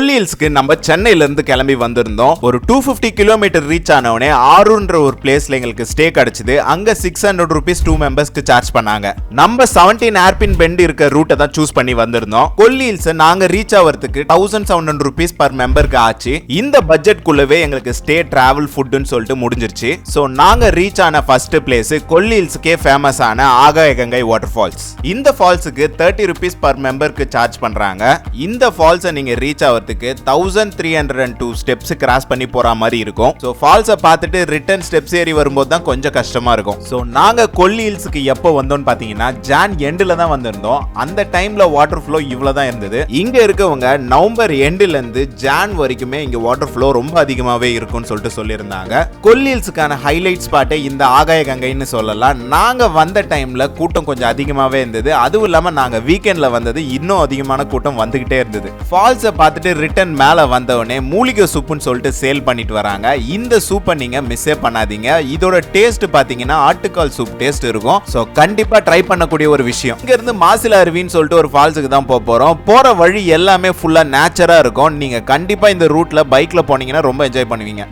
கொல்லி ஹில்ஸ்க்கு நம்ம சென்னையில இருந்து கிளம்பி வந்திருந்தோம். ஒரு 250 கிலோமீட்டர் ரீச் ஆனவனே ஆறுன்ற ஒரு பிளேஸ்ல எங்களுக்கு ஸ்டே கிடைச்சது. அங்க 600 rupees 2 மெம்பர்ஸ்க்கு சார்ஜ் பண்ணாங்க. நம்ம 17 ஏர்பின் பெண்ட் இருக்க ரூட்டை தான் சூஸ் பண்ணி வந்திருந்தோம். கொல்லி ஹில்ஸ் நாங்க ரீச் ஆகிறதுக்கு 1700 rupees per மெம்பருக்கு ஆச்சு. இந்த பட்ஜெட் குள்ளவே எங்களுக்கு ஸ்டே டிராவல் ஃபுட்னு சொல்லிட்டு முடிஞ்சிருச்சு. சோ நாங்க ரீச் ஆன ஃபர்ஸ்ட் பிளேஸ் கொல்லி ஹில்ஸ்க்கே ஃபேமஸ் ஆன ஆகாய கங்கை வாட்டர் ஃபால்ஸ். இந்த ஃபால்ஸுக்கு 30 rupees per மெம்பருக்கு சார்ஜ் பண்றாங்க. இந்த ஃபால்ஸை நீங்க ரீச் ஆகிறதுக்கு 1302 ஸ்டெப்ஸ் கிராஸ் பண்ணி போற மாதிரி இருக்கும். சோ ஃபால்ஸை பார்த்துட்டு ரிட்டர்ன் ஸ்டெப்ஸ் ஏறி வரும்போது தான் கொஞ்சம் கஷ்டமா இருக்கும். சோ நாங்க கொல்லி ஹில்ஸ்க்கு எப்போ வந்தோம்னு பாத்தீங்கன்னா ஜான் எண்ட்ல தான் வந்திருந்தோம். அந்த டைம்ல வாட்டர் ஃப்ளோ இவ்வளவு தான் இருந்தது. இங்க இருக்கவங்க நவம்பர் எண்ட்ல இருந்து ஜான் வரைக்குமே இங்க வாட்டர் ஃப்ளோ ரொம்ப அதிகமாவே இருக்கும்னு சொல்லிட்டு சொல்லியிருந்தாங்க. கொல்லி ஹில்ஸ்க்கான ஹைலைட் ஸ்பாட்டே இந்த ஆகாய கங்கைன்னு சொல்லலாம். நாங்க வந்த டைம்ல கூட்டம் கொஞ்சம் அதிகமாவே இருந்தது. அதுவும் இல்லாம நாங்க வீக்கெண்ட்ல வந்தது, இன்னும் அதிகமான கூட்டம் வந்துகிட்டே இருந்தது. ஃபால்ஸை பார்த்துட்டு ரிட்டர்ன் மேல வந்தவனே மூலிகை சூப்புன்னு சொல்லிட்டு சேல் பண்ணிட்டு வராங்க. இந்த சூப்பை நீங்க மிஸ்ஸே பண்ணாதீங்க. இதோட டேஸ்ட் பாத்தீங்கன்னா ஆட்டுக்கால் சூப் டேஸ்ட் இருக்கும். சோ கண்டிப்பா ட்ரை பண்ணக்கூடிய ஒரு விஷயம். இங்க இருந்து மாசில அருவின்னு சொல்லிட்டு ஒரு ஃபால்ஸுக்கு தான் போறோம். போற வழி எல்லாமே ஃபுல்லா நேச்சரா இருக்கும். நீங்க கண்டிப்பா இந்த ரூட்ல பைக்ல போனீங்கன்னா ரொம்ப என்ஜாய் பண்ணுவீங்க.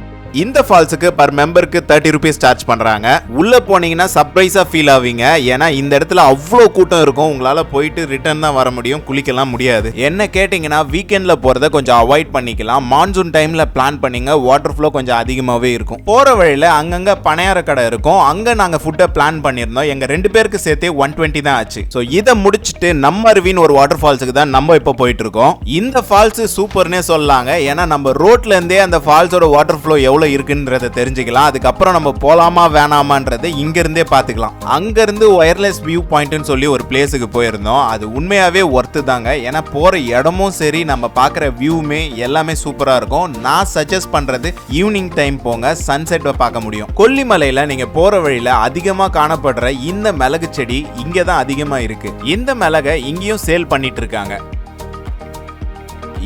இந்த ஃபால்ஸுக்கு பர் மெம்பருக்கு 30 rupees சார்ஜ் பண்றாங்க. உள்ள போனீங்கன்னா சர்ப்ரைஸா ஃபீல் ஆவீங்க. ஏன்னா இந்த இடத்துல அவ்வளோ கூட்டம் இருக்கும். உங்களால போயிட்டு ரிட்டர்ன் தான் வர முடியும், குளிக்கலாம் முடியாது. என்ன கேட்டீங்கன்னா வீக்கெண்ட்ல போறதை கொஞ்சம் அவாய்ட் பண்ணிக்கலாம். மான்சூன் டைம்ல பிளான் பண்ணீங்க, வாட்டர் ஃப்ளோ கொஞ்சம் அதிகமாகவே இருக்கும். போற வழியில அங்கங்க பனையார கடை இருக்கும். அங்க நாங்க ஃபுட்டை பிளான் பண்ணியிருந்தோம். எங்க 2 பேருக்கு சேர்த்து 120 தான் ஆச்சு. ஸோ இதை முடிச்சுட்டு நம்ம அருவின்னு ஒரு வாட்டர் ஃபால்ஸுக்கு தான் நம்ம இப்போ போயிட்டு இருக்கோம். இந்த ஃபால்ஸ் சூப்பர்னே சொல்லலாங்க. ஏன்னா நம்ம ரோட்ல இருந்தே அந்த ஃபால்ஸோட வாட்டர் ஃப்ளோ எவ்வளவு இருக்குன்றத தெரிஞ்சுக்கலாம். அதுக்கப்புறம் நம்ம போலாமா வேணாமான்றதை இங்க இருந்தே பாத்துக்கலாம். அங்க இருந்து வயர்லெஸ் வியூ பாயிண்ட்னு சொல்லி ஒரு பிளேஸுக்கு போயிருந்தோம். அது உண்மையாவே ஒர்த்து தாங்க. ஏன்னா போற இடமும் சரி, நம்ம பாக்குற வியூமே எல்லாமே சூப்பரா இருக்கும். நான் சஜஸ்ட் பண்றது ஈவினிங் டைம் போங்க, சன்செட் பார்க்க முடியும். கொல்லிமலையில நீங்க போற வழியில அதிகமா காணப்படுற இந்த மிளகு செடி இங்க தான் அதிகமா இருக்கு. இந்த மிளகை இங்கேயும் சேல் பண்ணிட்டு இருக்காங்க.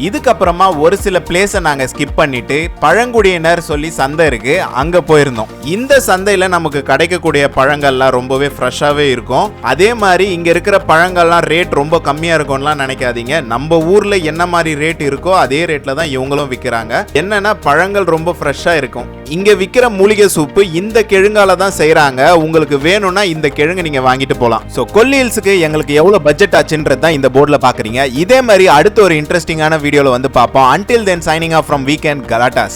இதுக்கப்புறமா ஒரு சில பிளேஸை நாங்க ஸ்கிப் பண்ணிட்டு பழங்குடியினர் சொல்லி சந்தை இருக்கு, அங்க போயிருந்தோம். இந்த சந்தையில நமக்கு கிடைக்கக்கூடிய பழங்கள்லாம் ரொம்பவே ஃப்ரெஷ்ஷாவே இருக்கும். அதே மாதிரி இங்க இருக்கிற பழங்கள்லாம் ரேட் ரொம்ப கம்மியா இருக்கும்லாம் நினைக்காதீங்க. நம்ம ஊர்ல என்ன மாதிரி ரேட் இருக்கோ அதே ரேட்ல தான் இவங்களும் விற்கிறாங்க. என்னன்னா பழங்கள் ரொம்ப ஃப்ரெஷ்ஷா இருக்கும். இங்க விற்கிற மூலிகை சூப்பு இந்த கிழங்கால தான் செய்யறாங்க. உங்களுக்கு வேணும்னா இந்த கிழங்கு நீங்க வாங்கிட்டு போலாம். சோ கொல்லி ஹில்ஸ்க்கு எங்களுக்கு எவ்வளவு பட்ஜெட் ஆச்சுன்றது தான் இந்த போர்டுல பாக்குறீங்க. இதே மாதிரி அடுத்த ஒரு இன்ட்ரெஸ்டிங்கான வீடியோல வந்து பார்ப்போம். Until then, signing off from Weekend Galatas.